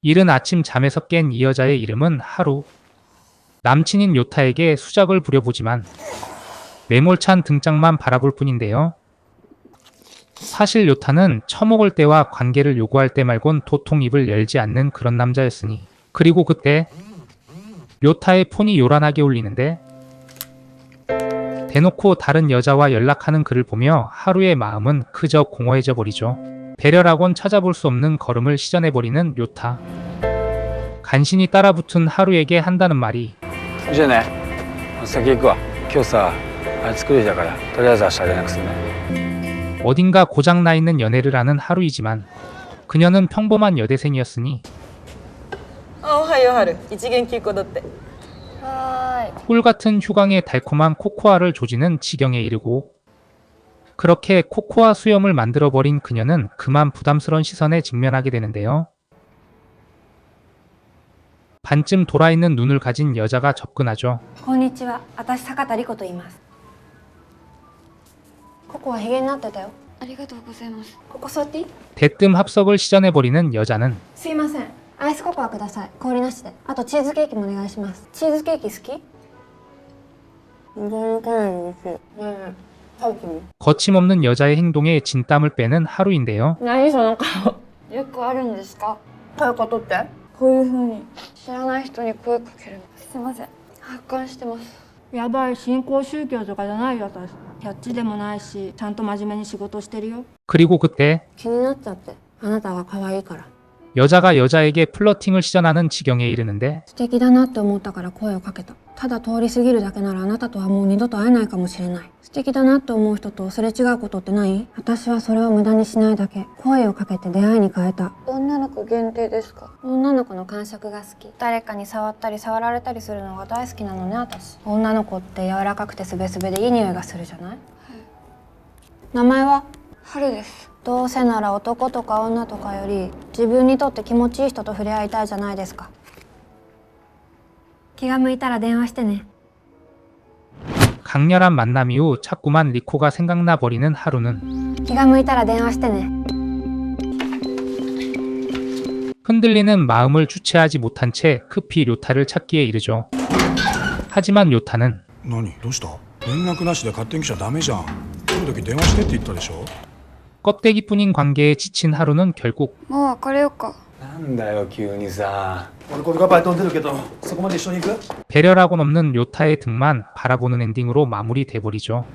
이른 아침 잠에서 깬 이 여자의 이름은 하루. 남친인 요타에게 수작을 부려보지만 매몰찬 등짝만 바라볼 뿐인데요. 사실 요타는 처먹을 때와 관계를 요구할 때 말곤 도통 입을 열지 않는 그런 남자였으니. 그리고 그때 요타의 폰이 요란하게 울리는데 대놓고 다른 여자와 연락하는 그를 보며 하루의 마음은 그저 공허해져 버리죠. 배려라곤 찾아볼 수 없는 걸음을 시전해버리는 요타. 간신히 따라붙은 하루에게 한다는 말이 じゃあね先行くわ今日さあれ作りだからとりあえず明日連絡するね 어딘가 고장나 있는 연애를 하는 하루이지만 그녀는 평범한 여대생이었으니 おはよう春一元休校だって 꿀같은 휴강에 달콤한 코코아를 조지는 지경에 이르고 그렇게 코코아 수염을 만들어버린 그녀는 그만 부담스러운 시선에 직면하게 되는데요. 반쯤 돌아있는 눈을 가진 여자가 접근하죠. こんにちは、私坂田理子と言います。ここはヒゲになってたよ。ありがとうございます。ここ座っていい？ 대뜸 합석을 시전해버리는 여자는 すいません。アイスココアください。氷なしで。あとチーズケーキもお願いします。チーズケーキ好き？거침없는 여자의 행동에 진땀을 빼는 하루인데요. 何その顔。よくあるんですか？どういうことって？こういう風に知らない人に声かけるの。すいません。発汗してます。やばい、新興宗教とかじゃないよ私。キャッチでもないし、ちゃんと真面目に仕事してるよ。 그리고 그때 気になっちゃって。あなたが可愛いから。 여자가 여자에게 플러팅을 시전하는 지경에 이르는데 素敵だなって思ったから声をかけた。ただ通り過ぎるだけならあなたとはもう二度と会えないかもしれない。素敵だなって思う人とすれ違うことってない？私はそれを無駄にしないだけ。声をかけて出会いに変えた。女の子限定ですか？女の子の感触が好き。誰かに触ったり触られたりするのが大好きなのね私。女の子って柔らかくてすべすべでいい匂いがするじゃない？名前は？春です。どうせなら男とか女とかより自分にとって気持ちいい人と触れ合いたいじゃないですか。気が向いたら電話してね。 강렬한 만남 이후 자꾸만 리코가 생각나 버리는 하루는 気が向いたら電話してね。 흔들리는 마음을 주체하지 못한 채 급히 요타를 찾기에 이르죠. 하지만 요타는 何どうした連絡なしで勝手に来ちゃダメじゃん来る時電話してって言ったでしょ 껍데기뿐인 관계에 지친 하루는 결국 もう別れようか。なんだよ急にさ俺これがバイトに出るけどそこまで一緒に行く 배려라곤 없는 요타의 등만 바라보는 엔딩으로 마무리돼버리죠.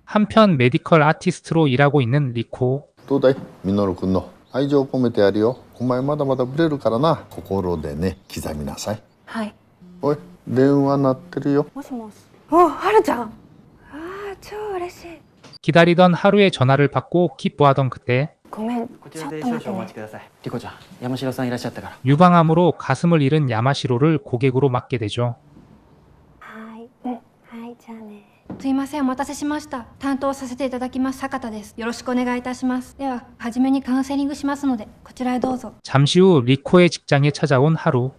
한편 메디컬 아티스트로 일하고 있는 리코. どうだいミノル君の愛情込めてやるよお前まだまだブレるからな心でね刻みなさいはい。おい電話鳴ってるよもしもし。お、はるちゃん。ああ、超嬉しい。 기다리던 하루의 전화를 받고 기뻐하던 그때 ごめん。こちらで少々お待ちくださいリコちゃん山城さんいらっしゃったから 유방암으로 가슴을 잃은 야마시로를 고객으로 맡게 되죠. はい。うん。はい、じゃあね。すいません、お待たせしました。担当させていただきます坂田です。よろしくお願いいたします。では、初めにカウンセリングしますので、こちらへどうぞ。 잠시 후 리코의 직장에 찾아온 하루.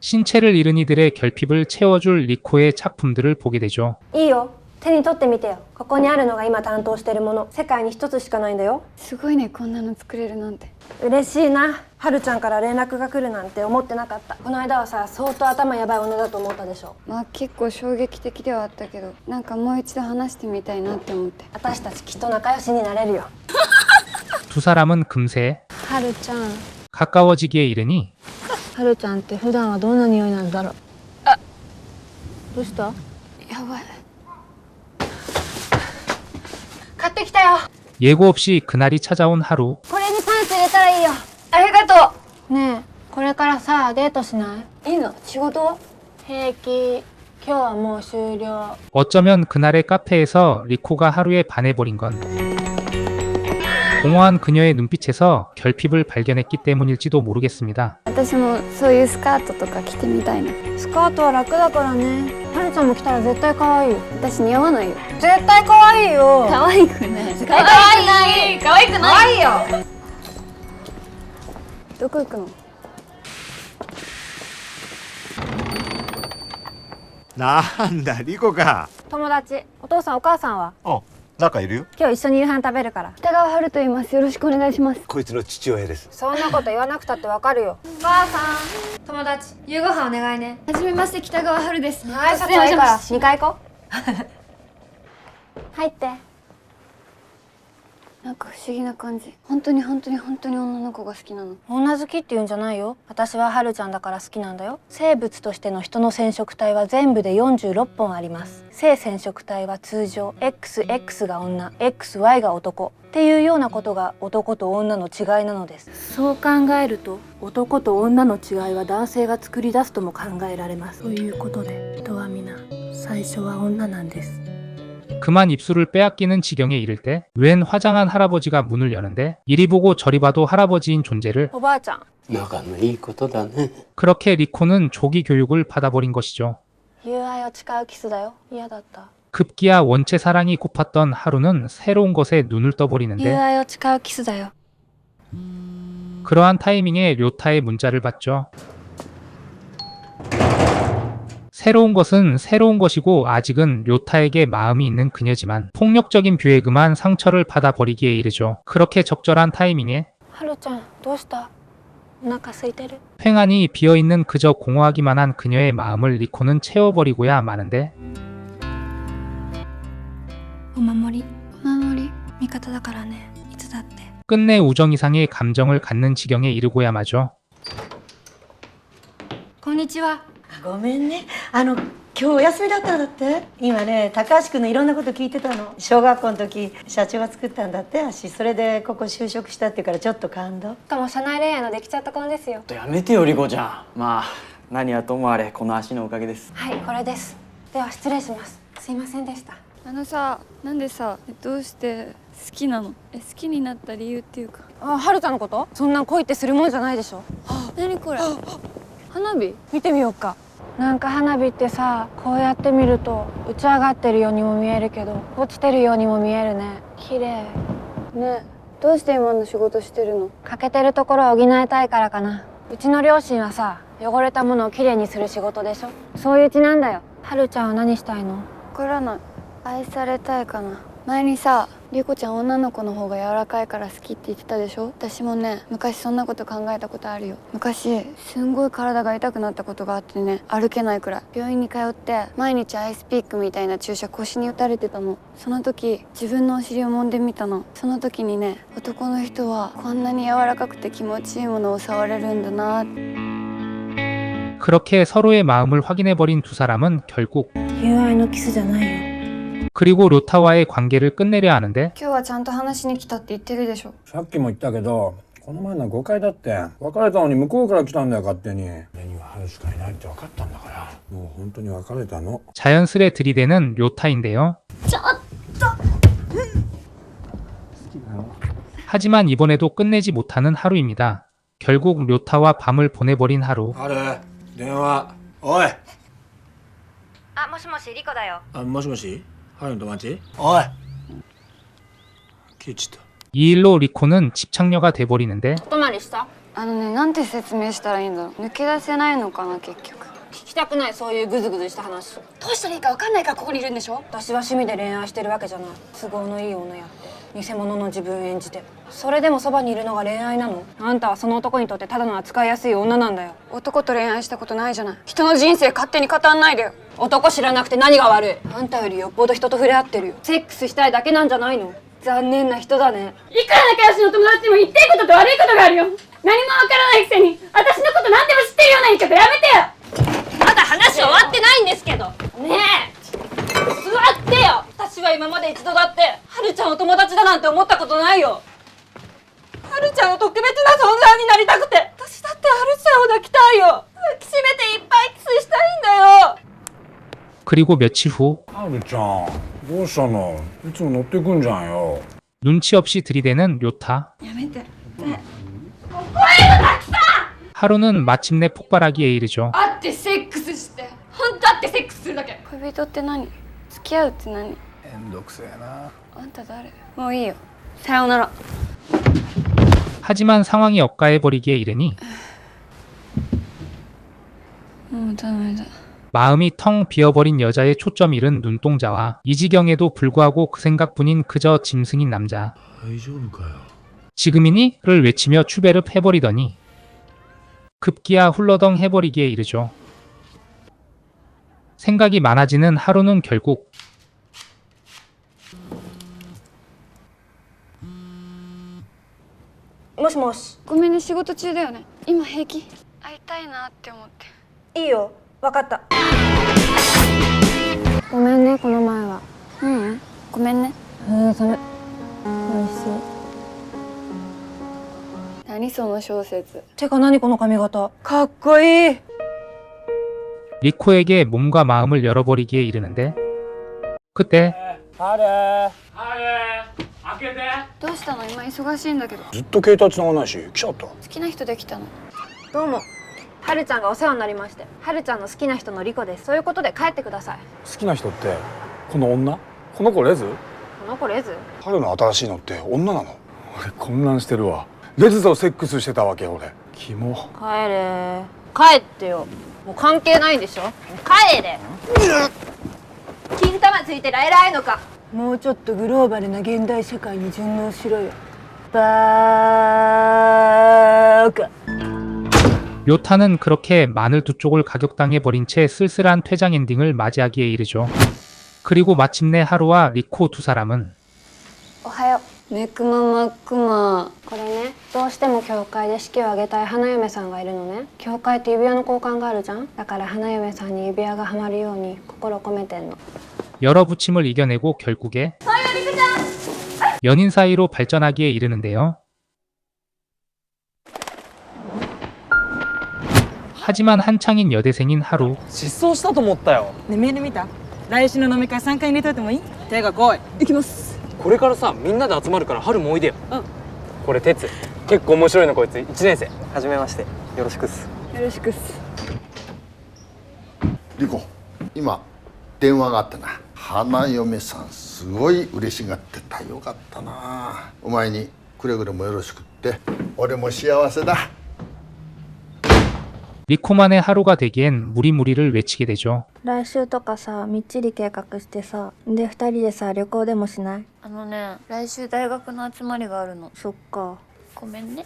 신체를 잃은 이들의 결핍을 채워줄 리코의 작품들을 보게 되죠. いいよ。手に取ってみてよ。ここにあるのが今担当してるもの。世界に一つしかないんだよ。すごいね、こんなの作れるなんて。嬉しいな。はるちゃんから連絡が来るなんて思ってなかった。この間はさ、相当頭やばい女だと思ったでしょ。まあ結構衝撃的ではあったけど、なんかもう一度話してみたいなって思って。私たちきっと仲良しになれるよ。 두 사람은 금세 はるちゃん。 가까워지기에 이르니 はるちゃんって普段はどんな匂いなんだろう。あ、どうした？やばい。買ってきたよ。 예고 없이 그날이 찾아온 하루. これにパンツ入れたらいいよ。ありがとねえ、これからさ、デートしない？う。いいの？仕事は？平気。今日はもう終了。 어쩌면 그날의 카페에서 리코가 하루에 반해버린 건 공허한 그녀의 눈빛에서 결핍을 발견했기 때문일지도 모르겠습니다. 私もそういうスカートとか着てみたいの。スカートは楽だからね。はるちゃんも着たら絶対可愛いよ。私似合わないよ。絶対可愛いよ。可愛くない。絶対可愛い。可愛くない。可愛いよ。どこ行くの？なんだリコか友達。お父さんお母さんは？あなんかいるよ。今日一緒に夕飯食べるから。北川春と言います。よろしくお願いします。こいつの父親です。そんなこと言わなくたってわかるよ。お母さん、友達、夕ご飯お願いね。はじめまして、北川春です。挨拶はいいから2階行こう。入って。なんか不思議な感じ。本当に女の子が好きなの。女好きって言うんじゃないよ。私は春ちゃんだから好きなんだよ。生物としての人の染色体は全部で46本あります。性染色体は通常 XX が女、XY が男っていうようなことが男と女の違いなのです。そう考えると男と女の違いは男性が作り出すとも考えられます。ということで人は皆最初は女なんです。 그만 입술을 빼앗기는 지경에 이를 때 웬 화장한 할아버지가 문을 여는데 이리 보고 저리 봐도 할아버지인 존재를 おばあちゃん、仲のいいことだね。 그렇게 리코는 조기 교육을 받아버린 것이죠. 友愛を誓うキスだよ。嫌だった。 급기야 원체 사랑이 고팠던 하루는 새로운 것에 눈을 友 떠버리는데 愛を誓うキスだよ。 그러한 타이밍에 료타의 문자를 받죠. 새로운 것은 새로운 것이고 아직은 료타에게 마음이 있는 그녀지만 폭력적인 뷰에 그만 상처를 받아버리기에 이르죠. 그렇게 적절한 타이밍에 春ちゃん、どうした？お腹空いてる？ 횡하니 비어있는 그저 공허하기만 한 그녀의 마음을 리코는 채워버리고야 마는데 お守り、お守り。味方だからね、いつだって。 끝내 우정 이상의 감정을 갖는 지경에 이르고야 마죠. こんにちは。ごめんね。今日お休みだったんだって。今ね、高橋君のいろんなこと聞いてたの。小学校の時社長が作ったんだって私。それでここ就職したっていうからちょっと感動。しかも社内恋愛のできちゃった子ですよ。やめてよ、リコちゃん。まあ、何はともあれ、この足のおかげです。はい、これです。では失礼します。すいませんでした。なんでさ、どうして好きなの？好きになった理由っていうか。あ、春ちゃんのこと？そんな恋ってするもんじゃないでしょ。何これ？花火？見てみようか。なんか花火ってさ、こうやって見ると打ち上がってるようにも見えるけど落ちてるようにも見えるね。綺麗ね、どうして今の仕事してるの？欠けてるところを補いたいからかな。うちの両親はさ、汚れたものをきれいにする仕事でしょ。そういううちなんだよ。春ちゃんは何したいの？わからない。愛されたいかな。前にさ、リコちゃん女の子の方が柔らかいから好きって言ってたでしょ。私もね、昔そんなこと考えたことあるよ。昔すんごい体が痛くなったことがあってね、歩けないくらい病院に通って毎日アイスピックみたいな注射腰に打たれてたの。その時自分のお尻を揉んでみたの。その時にね、男の人はこんなに柔らかくて気持ちいいものを触れるんだなって。 그렇게 서로의 마음을 확인해버린 두 사람은 결국 友愛のキスじゃないよ。 그리고 료타와의 관계를 끝내려 하는데 今日はちゃんと話しに来たって言ってるでしょ。さっきも言ったけどこの前の誤解だって。別れたのに向こうから来たんだよ勝手に。俺には春しかいないって分かったんだからもう本当に別れたの。 자연스레 들이대는 료타인데요. 하지만 이번에도 끝내지 못하는 하루입니다. 결국 료타와 밤을 보내버린 하루. ある電話。おい。あ、もしもし、リコだよ。あ、もしもし春の友達。おい。消えちゃった。 이 일로 리코는 집착녀가 돼버리는데 お泊まりした？なんて説明したらいいんだろう。抜け出せないのかな結局。聞きたくない、そういうグズグズした話。どうしたらいいか分かんないからここにいるんでしょ。私は趣味で恋愛してるわけじゃない。都合のいい女やって偽物の自分演じて、それでもそばにいるのが恋愛なの？あんたはその男にとってただの扱いやすい女なんだよ。男と恋愛したことないじゃない。人の人生勝手に語んないでよ。男知らなくて何が悪い？あんたよりよっぽど人と触れ合ってるよ。セックスしたいだけなんじゃないの？残念な人だね。いくら仲良しの友達にも言っていいことと悪いことがあるよ。何もわからないくせに私のこと何でも知ってるような言い方やめてよ。まだ話終わってないんですけど。ねえ、座ってよ。私は今まで一度だって春ちゃんを友達だなんて思ったことないよ。春ちゃんの特別な存在になりたくて、私だって春ちゃんを抱きたいよ。抱きしめていっぱいキスしたいんだよ。 그리고 며칠 후 春ちゃんどうしたの。いつも乗ってくんじゃんよ。 눈치 없이 들이대는 료타. やめて。 하루는 마침내 폭발하기에 이르죠. 会ってセックスして。本当会ってセックスするだけ。恋人って何？付き合うって何？めんどくせえな。あんた誰？もういいよ。さようなら。 하지만 상황이 억가해버리기에 이르니 もうダメだ。 마음이 텅 비어버린 여자의 초점 잃은 눈동자와 이 지경에도 불구하고 그 생각뿐인 그저 짐승인 남자. 지금이니?를 외치며 추베릅 해버리더니 급기야 훌러덩 해버리기에 이르죠. 생각이 많아지는 하루는 결국もしもし。ごめんね、仕事中だよね。今平気？会いたいなって思って。いいよ。わかった。ごめんね、この前は。ごめんね。寒い。美味しい。何その小説。てか何この髪型。かっこいい。 리코에게 몸과 마음을 열어버리기에 이르는데 그때 どうしたの？今忙しいんだけど。ずっと携帯繋がないし来ちゃった。好きな人できたの。どうも。はるちゃんがお世話になりまして。はるちゃんの好きな人のリコです。そういうことで帰ってください。好きな人ってこの女？この子レズ？この子レズ？春の新しいのって女なの？俺混乱してるわ。レズとセックスしてたわけ俺。キモ。帰れ。帰ってよ。もう関係ないでしょ。帰れ。金玉ついてら偉いのか。もうちょっとグローバルな現代社会に順応しろよ。バーカ。 요타는 그렇게 마늘 두 쪽을 가격당해버린 채 쓸쓸한 퇴장 엔딩을 맞이하기에 이르죠. 그리고 마침내 하루와 리코 두 사람은 おはよう。めくままくま。これね、どうしても教会で式を挙げたい花嫁さんがいるのね。教会って指輪の交換があるじゃん。だから花嫁さんに指輪がはまるように心込めてんの。 여러 부침을 이겨내고 결국에 연인 사이로 발전하기에 이르는데요. 하지만 한창인 여대생인 하루. 失踪したと思ったよ。ね、メール見た？来週の飲み会参加入れといてもいい？てか来い。行きます。これからさ、みんなで集まるから春もおいでよ。うん。これ哲。結構面白いのこいつ。1年生。はじめまして。よろしくっす。よろしくっす。リコ、今電話があってな。花嫁さんすごい嬉しがってた。よかったな。お前にくれぐれもよろしくって。俺も幸せだ。 리코만의 하루가 되기엔 무리무리를 외치게 되죠. 来週とかさ、みっちり計画してさ、で2人でさ旅行でもしない？来週大学の集まりがあるの。そっか。ごめんね。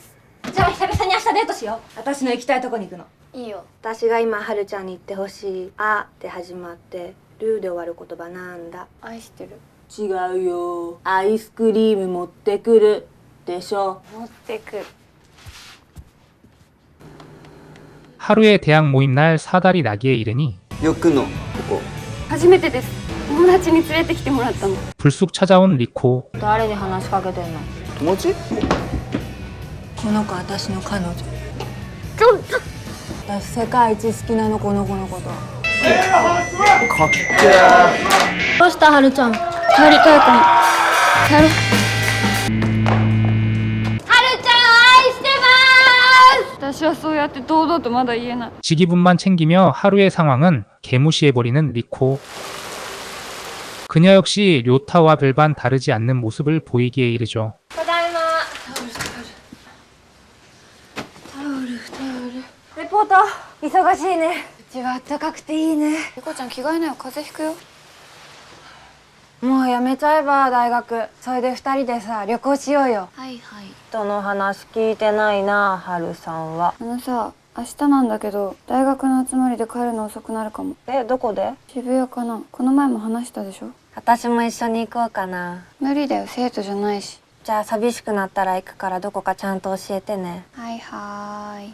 じゃあ久々に明日デートしよう。私の行きたいとこに行くの。いいよ。私が今はるちゃんに言ってほしい「あ」って始まって「ルー」で終わる言葉なんだ？愛してる。違うよ。アイスクリーム持ってくるでしょ。持ってくる。 하루의 대학 모임 날 사달이 나기에 이르니 よくんのここ。初めてです。友達に連れてきてもらったの。 불쑥 찾아온 리코. 誰に話しかけてんの？友達？この子私の彼女。ちょっと。私世界一好きなのこの子のこと。かっけどうしたはるちゃん？帰りたいかも。帰ろう。私はそうやって堂々とまだ言えない。 지기분만 챙기며 하루의 상황은 개무시해버리는 리코. 그녀 역시 료타와 별반 다르지 않는 모습을 보이기에 이르죠. ただいま。タオル。レポート忙しいね。うちはあったかくていいね。リコちゃん着替えなよ。風邪ひくよ。もうやめちゃえば大学。それで2人でさ旅行しようよ。はいはい。人の話聞いてないな、はるさんは。さ、明日なんだけど大学の集まりで帰るの遅くなるかも。どこで？渋谷かな。この前も話したでしょ。私も一緒に行こうかな。無理だよ、生徒じゃないし。じゃあ寂しくなったら行くからどこかちゃんと教えてね。はいはーい。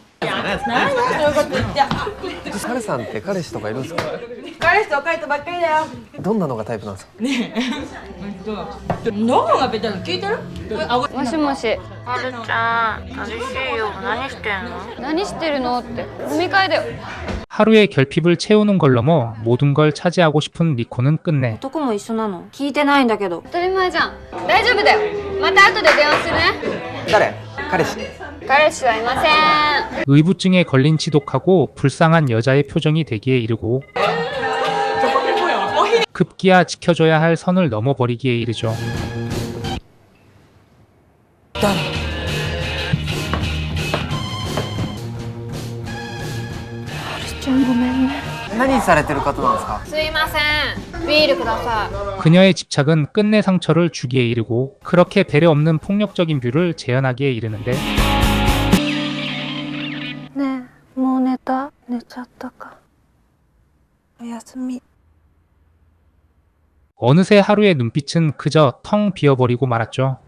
春さんって彼氏とかいるんですか？彼氏と別れたばっかりだよ。どんなのがタイプなんですか？脳がベタなの聞いてる？もしもし。はるちゃん、寂しいよ。何してんの？何してるのって飲み会だよ。 하루의 결핍을 채우는 걸 넘어 모든 걸 차지하고 싶은 리코는 끝내 男も一緒なの？聞いてないんだけど。当たり前じゃん。大丈夫だよ。また後で電話するね。誰？彼氏？彼氏はいません。 의부증에 걸린 지독하고 불쌍한 여자의 표정이 되기에 이르고 급기야 지켜줘야 할 선을 넘어버리기에 이르죠. ちゃんごめんね。何されてる方なんですか？すいません、ビールください。 그녀의 집착은 끝내 상처를 주기에 이르고 그렇게 배려 없는 폭력적인 뷰를 재현하기에 이르는데 ねえ、もう寝た？寝ちゃったか。おやすみ。 어느새 하루의 눈빛은 그저 텅 비어버리고 말았죠.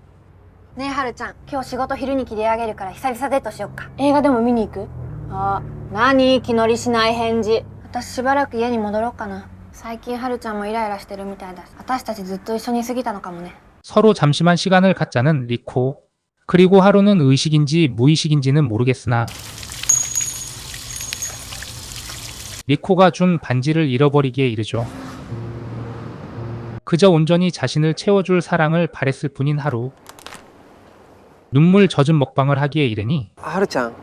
ねえはるちゃん、今日仕事昼に切り上げるから久々デートしよっか。映画でも見に行く？あ、何気乗りしない返事。私しばらく家に戻ろうかな。最近はるちゃんもイライラしてるみたいだし、私たちずっと一緒に過ぎたのかもね。 서로 잠시만 시간을 갖자는 리코. 그리고 하루는 의식인지 무의식인지는 모르겠으나 리코가 준 반지를 잃어버리기에 이르죠. 그저 온전히 자신을 채워줄 사랑을 바랬을 뿐인 하루. 눈물 젖은 먹방을 하기에 이르니 はるちゃん、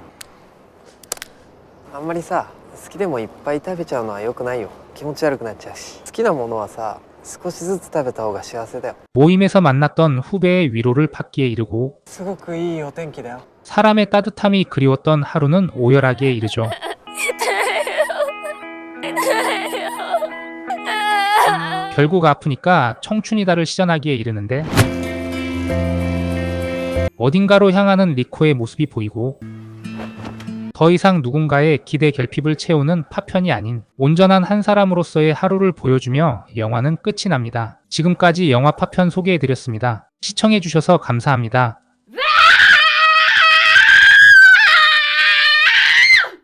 あんまりさ、好きでもいっぱい食べちゃうのは良くないよ。気持ち悪くなっちゃうし。好きなものはさ、少しずつ食べた方が幸せだよ。 모임에서 만났던 후배의 위로를 받기에 이르고 すごくいいお天気だよ。 사람의 따뜻함이 그리웠던 하루는 오열하기에 이르죠. 결국 아프니까 청춘이다를 시전하기에 이르는데 어딘가로 향하는 리코의 모습이 보이고 더 이상 누군가의 기대 결핍을 채우는 파편이 아닌 온전한 한 사람으로서의 하루를 보여주며 영화는 끝이 납니다. 지금까지 영화 파편 소개해드렸습니다. 시청해주셔서 감사합니다.